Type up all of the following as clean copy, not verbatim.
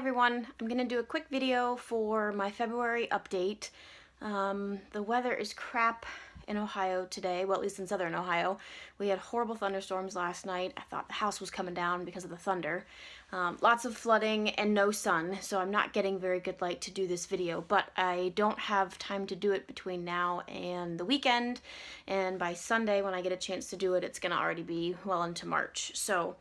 everyone, I'm going to do a quick video for my February update. The weather is crap in Ohio today, well at least in southern Ohio. We had horrible thunderstorms last night. I thought the house was coming down because of the thunder. Lots of flooding and no sun, so I'm not getting very good light to do this video, but I don't have time to do it between now and the weekend, and by Sunday when I get a chance to do it, it's going to already be well into March. So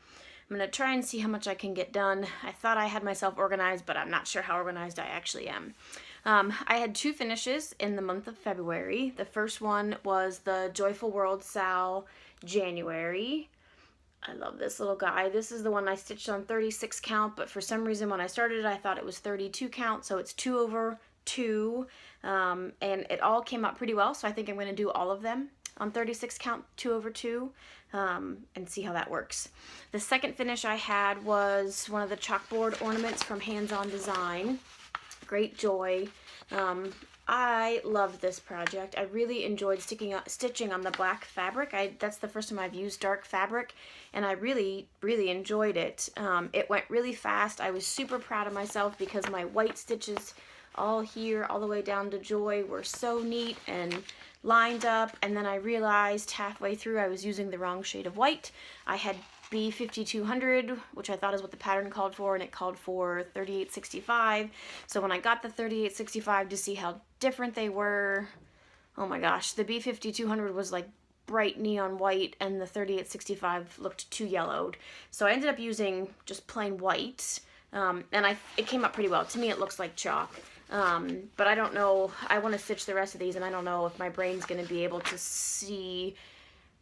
I'm going to try and see how much I can get done. I thought I had myself organized, but I'm not sure how organized I actually am. I had two finishes in the month of February. The first one was the Joyful World Sal January. I love this little guy. This is the one I stitched on 36 count, but for some reason when I started it, I thought it was 32 count, so it's 2 over 2, and it all came out pretty well, so I think I'm going to do all of them on 36 count 2 over 2 and see how that works. The second finish I had was one of the chalkboard ornaments from Hands On Design. Great Joy. I loved this project. I really enjoyed stitching on the black fabric. That's the first time I've used dark fabric, and I really enjoyed it. It went really fast. I was super proud of myself because my white stitches all here all the way down to Joy were so neat and lined up, and then I realized halfway through I was using the wrong shade of white. I had B5200, which I thought is what the pattern called for, and it called for 3865. So when I got the 3865 to see how different they were, oh my gosh, the B5200 was like bright neon white and the 3865 looked too yellowed. So I ended up using just plain white, and it came up pretty well. To me it looks like chalk. But I don't know, I want to stitch the rest of these and I don't know if my brain's going to be able to see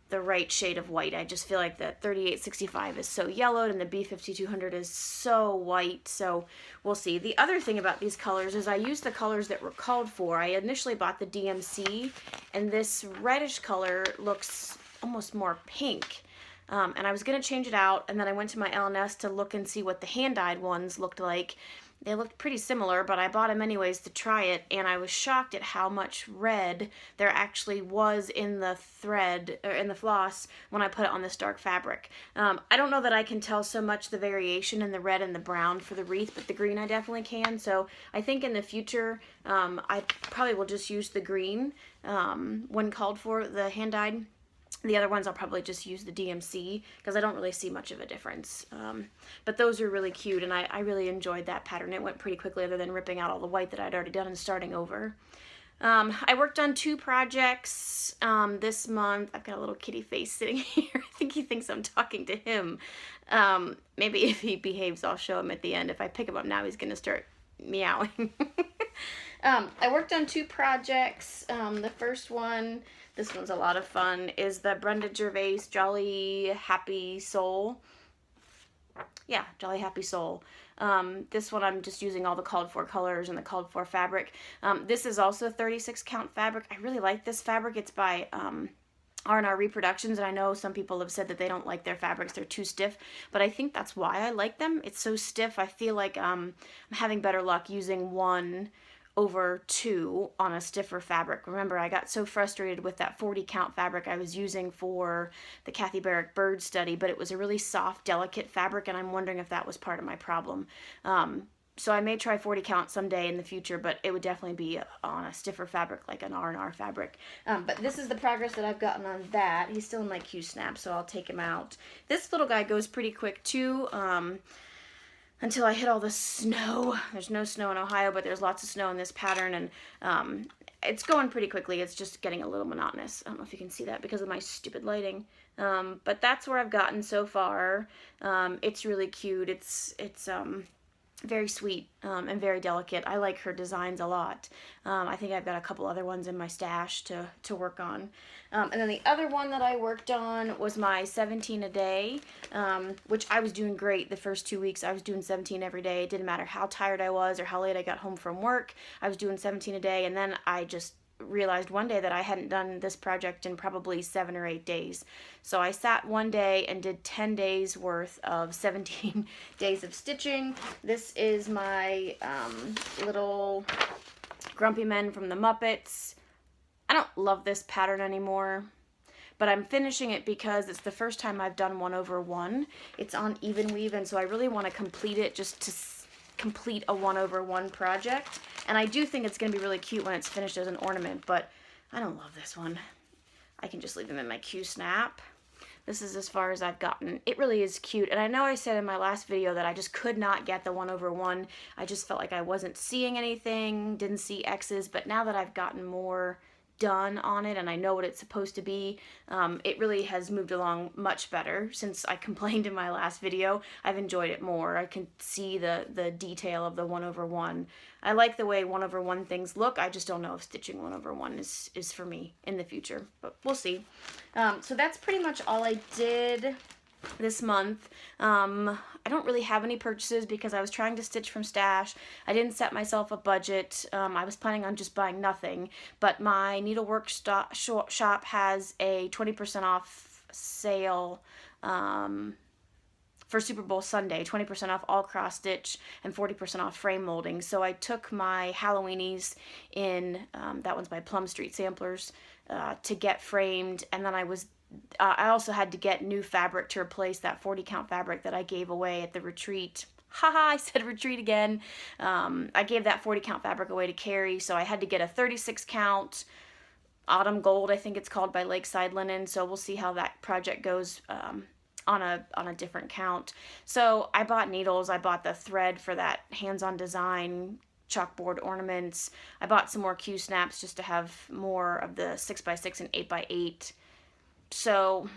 the right shade of white. I just feel like the 3865 is so yellowed and the B5200 is so white, so we'll see. The other thing about these colors is I used the colors that were called for. I initially bought the DMC, and this reddish color looks almost more pink. And I was going to change it out, and then I went to my L&S to look and see what the hand-dyed ones looked like. They looked pretty similar, but I bought them anyways to try it, and I was shocked at how much red there actually was in the thread, or in the floss, when I put it on this dark fabric. I don't know that I can tell so much the variation in the red and the brown for the wreath, but the green I definitely can, so I think in the future I probably will just use the green when called for, the hand-dyed. The other ones I'll probably just use the DMC because I don't really see much of a difference. But those are really cute, and I really enjoyed that pattern. It went pretty quickly other than ripping out all the white that I'd already done and starting over. I worked on two projects this month. I've got a little kitty face sitting here. I think he thinks I'm talking to him. Maybe if he behaves, I'll show him at the end. If I pick him up now, he's going to start meowing. I worked on two projects. The first one, this one's a lot of fun, is the Brenda Gervais Jolly Happy Soul. Yeah, Jolly Happy Soul. This one I'm just using all the called for colors and the called for fabric. This is also 36 count fabric. I really like this fabric. It's by R&R Reproductions, and I know some people have said that they don't like their fabrics, they're too stiff, but I think that's why I like them. It's so stiff. I feel like I'm having better luck using 1 over 2 on a stiffer fabric. Remember, I got so frustrated with that 40 count fabric I was using for the Kathy Barrick bird study, but it was a really soft, delicate fabric, and I'm wondering if that was part of my problem. So I may try 40 count someday in the future, but it would definitely be on a stiffer fabric like an R&R fabric. But this is the progress that I've gotten on that. He's still in my Q-snap, so I'll take him out. This little guy goes pretty quick too, until I hit all the snow. There's no snow in Ohio, but there's lots of snow in this pattern, and it's going pretty quickly. It's just getting a little monotonous. I don't know if you can see that because of my stupid lighting. But that's where I've gotten so far. It's really cute. It's very sweet and very delicate. I like her designs a lot. I think I've got a couple other ones in my stash to work on. And then the other one that I worked on was my 17 a day, which I was doing great the first 2 weeks. I was doing 17 every day. It didn't matter how tired I was or how late I got home from work. I was doing 17 a day, and then I just realized one day that I hadn't done this project in probably 7 or 8 days. So I sat one day and did 10 days worth of 17 days of stitching. This is my little Grumpy Men from the Muppets. I don't love this pattern anymore, but I'm finishing it because it's the first time I've done 1 over 1. It's on even weave, and so I really want to complete it just to complete a 1/1 project. And I do think it's going to be really cute when it's finished as an ornament, but I don't love this one. I can just leave them in my Q-snap. This is as far as I've gotten. It really is cute. And I know I said in my last video that I just could not get the 1/1. I just felt like I wasn't seeing anything, didn't see X's, but now that I've gotten more done on it and I know what it's supposed to be, it really has moved along much better since I complained in my last video. I've enjoyed it more. I can see the detail of the 1/1. I like the way 1/1 things look. I just don't know if stitching 1/1 is for me in the future, but we'll see. So that's pretty much all I did this month. I don't really have any purchases because I was trying to stitch from stash. I didn't set myself a budget. I was planning on just buying nothing, but my needlework shop has a 20% off sale for Super Bowl Sunday, 20% off all cross stitch and 40% off frame molding. So I took my Halloweenies in, that one's by Plum Street Samplers, to get framed, and then I also had to get new fabric to replace that 40 count fabric that I gave away at the retreat. Haha, I said retreat again. I gave that 40 count fabric away to Carrie, so I had to get a 36 count Autumn Gold, I think it's called, by Lakeside Linen. So we'll see how that project goes on a different count. So I bought needles, I bought the thread for that hands-on design chalkboard ornaments. I bought some more Q-snaps just to have more of the 6x6 and 8x8. So,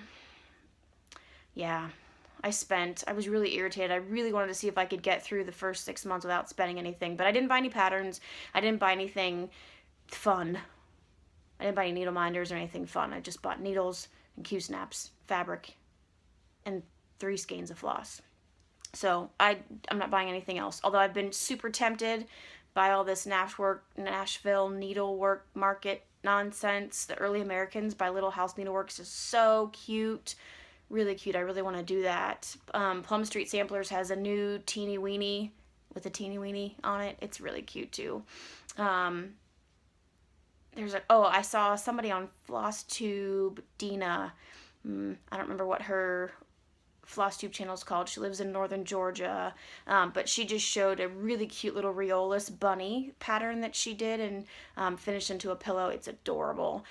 yeah, I was really irritated. I really wanted to see if I could get through the first 6 months without spending anything, but I didn't buy any patterns. I didn't buy anything fun. I didn't buy any needle minders or anything fun. I just bought needles and Q-snaps, fabric, and 3 skeins of floss. So I'm not buying anything else, although I've been super tempted by all this Nashville needlework market nonsense. The Early Americans by Little House Needleworks is so cute. Really cute. I really want to do that. Plum Street Samplers has a new teeny weenie with a teeny weenie on it. It's really cute too. I saw somebody on Flosstube, Dina. I don't remember what her Flosstube channel is called. She lives in northern Georgia, but she just showed a really cute little Riolis bunny pattern that she did and finished into a pillow. It's adorable.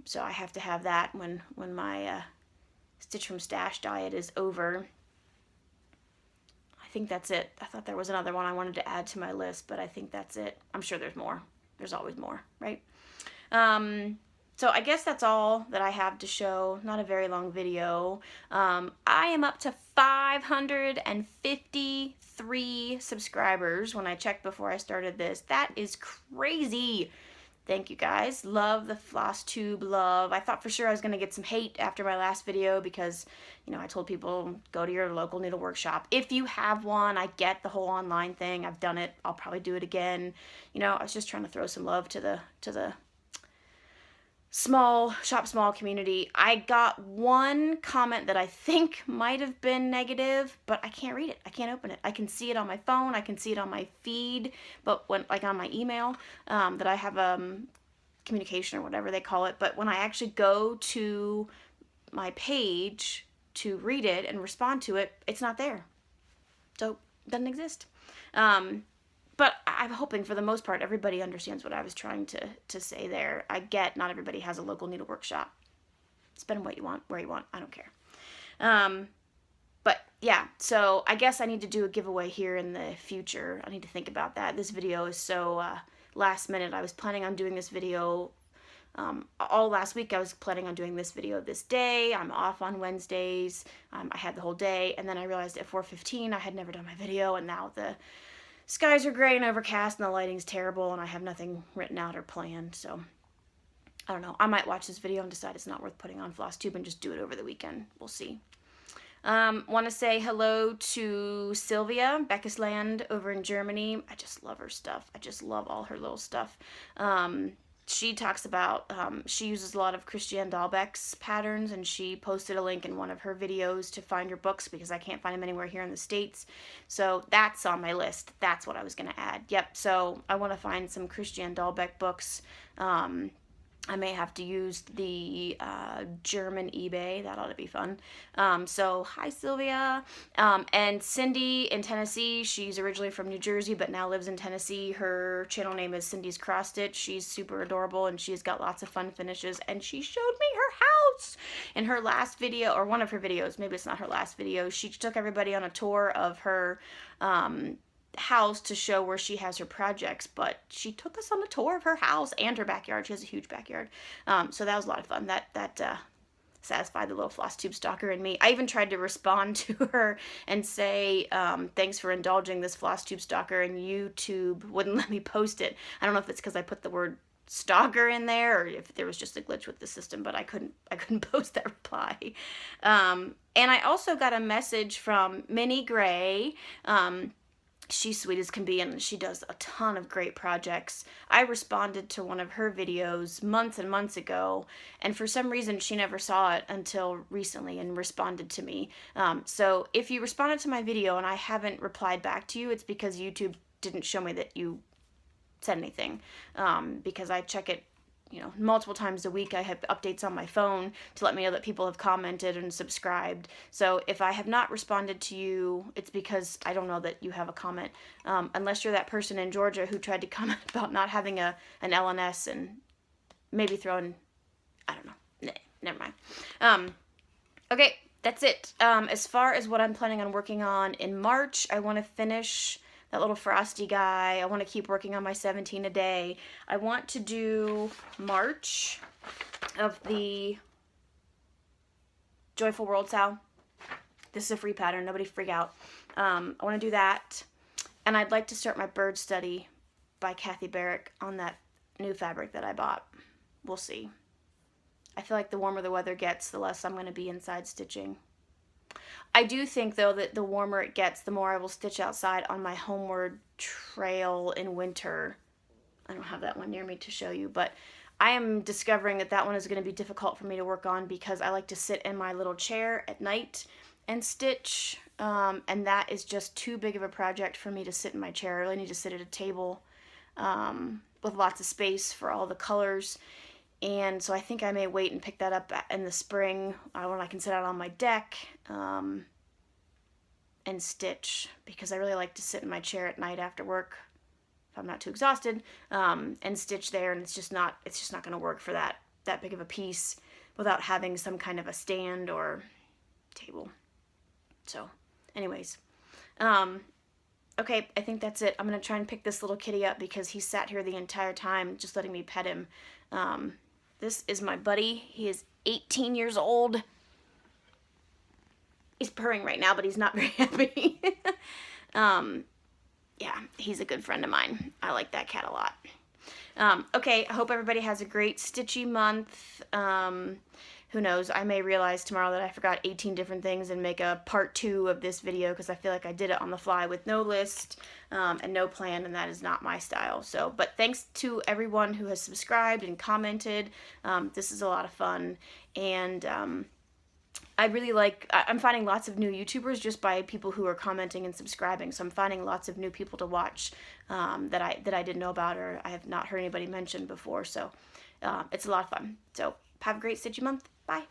So I have to have that when my Stitch from Stash diet is over. I think that's it. I thought there was another one I wanted to add to my list, but I think that's it. I'm sure there's more. There's always more, right? So I guess that's all that I have to show. Not a very long video. I am up to 553 subscribers when I checked before I started this. That is crazy. Thank you guys. Love the Flosstube love. I thought for sure I was going to get some hate after my last video because, you know, I told people go to your local needlework shop. If you have one, I get the whole online thing. I've done it. I'll probably do it again. You know, I was just trying to throw some love to the small community. I got one comment that I think might have been negative, but I can't read it. I can't open it. I can see it on my phone. I can see it on my feed, but when, like on my email, that I have communication or whatever they call it. But when I actually go to my page to read it and respond to it, it's not there. So it doesn't exist. But I'm hoping for the most part everybody understands what I was trying to say there. I get not everybody has a local needlework shop. Spend what you want, where you want. I don't care. But yeah, so I guess I need to do a giveaway here in the future. I need to think about that. This video is so last minute. I was planning on doing this video all last week. I was planning on doing this video this day. I'm off on Wednesdays. I had the whole day, and then I realized at 4:15 I had never done my video, and now the skies are gray and overcast and the lighting's terrible and I have nothing written out or planned. So I don't know. I might watch this video and decide it's not worth putting on Flosstube and just do it over the weekend. We'll see. Want to say hello to Sylvia, beckisland over in Germany. I just love her stuff. I just love all her little stuff. She talks about, she uses a lot of Christiane Dahlbeck's patterns, and she posted a link in one of her videos to find her books because I can't find them anywhere here in the States. So that's on my list. That's what I was going to add. Yep, so I want to find some Christiane Dahlbeck books. I may have to use the German eBay. That ought to be fun. So hi Sylvia. And Cindy in Tennessee. She's originally from New Jersey but now lives in Tennessee. Her channel name is Cindy's Cross Stitch. She's super adorable and she's got lots of fun finishes. And she showed me her house in her last video, or one of her videos. Maybe it's not her last video. She took everybody on a tour of her house to show where she has her projects, but she took us on a tour of her house and her backyard. She has a huge backyard. So that was a lot of fun. That satisfied the little Flosstube stalker in me. I even tried to respond to her and say, thanks for indulging this Flosstube stalker, and YouTube wouldn't let me post it. I don't know if it's because I put the word stalker in there or if there was just a glitch with the system, but I couldn't post that reply. And I also got a message from Minnie Gray. She's sweet as can be, and she does a ton of great projects. I responded to one of her videos months and months ago, and for some reason she never saw it until recently and responded to me. So if you responded to my video and I haven't replied back to you, it's because YouTube didn't show me that you said anything, because I check it multiple times a week. I have updates on my phone to let me know that people have commented and subscribed. So if I have not responded to you, it's because I don't know that you have a comment, unless you're that person in Georgia who tried to comment about not having an LNS and maybe throwing, I don't know, never mind. Okay, that's it. As far as what I'm planning on working on in March, I want to finish that little frosty guy. I want to keep working on my 17 a day. I want to do March of the Joyful World Sal. This is a free pattern. Nobody freak out. I want to do that. And I'd like to start my bird study by Kathy Barrick on that new fabric that I bought. We'll see. I feel like the warmer the weather gets, the less I'm going to be inside stitching. I do think, though, that the warmer it gets, the more I will stitch outside on my homeward trail in winter. I don't have that one near me to show you, but I am discovering that that one is going to be difficult for me to work on because I like to sit in my little chair at night and stitch, and that is just too big of a project for me to sit in my chair. I really need to sit at a table with lots of space for all the colors. And so I think I may wait and pick that up in the spring when I can sit out on my deck and stitch, because I really like to sit in my chair at night after work if I'm not too exhausted, and stitch there, and it's just not going to work for that big of a piece without having some kind of a stand or table. So anyways, okay, I think that's it. I'm going to try and pick this little kitty up because he sat here the entire time just letting me pet him. This is my buddy. He is 18 years old. He's purring right now, but he's not very happy. Yeah, he's a good friend of mine. I like that cat a lot. Okay, I hope everybody has a great stitchy month. Who knows, I may realize tomorrow that I forgot 18 different things and make a part 2 of this video because I feel like I did it on the fly with no list and no plan, and that is not my style. So, but thanks to everyone who has subscribed and commented. This is a lot of fun, and I really like, I'm finding lots of new YouTubers just by people who are commenting and subscribing, so I'm finding lots of new people to watch that I didn't know about or I have not heard anybody mention before, so it's a lot of fun. So have a great stitchy month. Bye.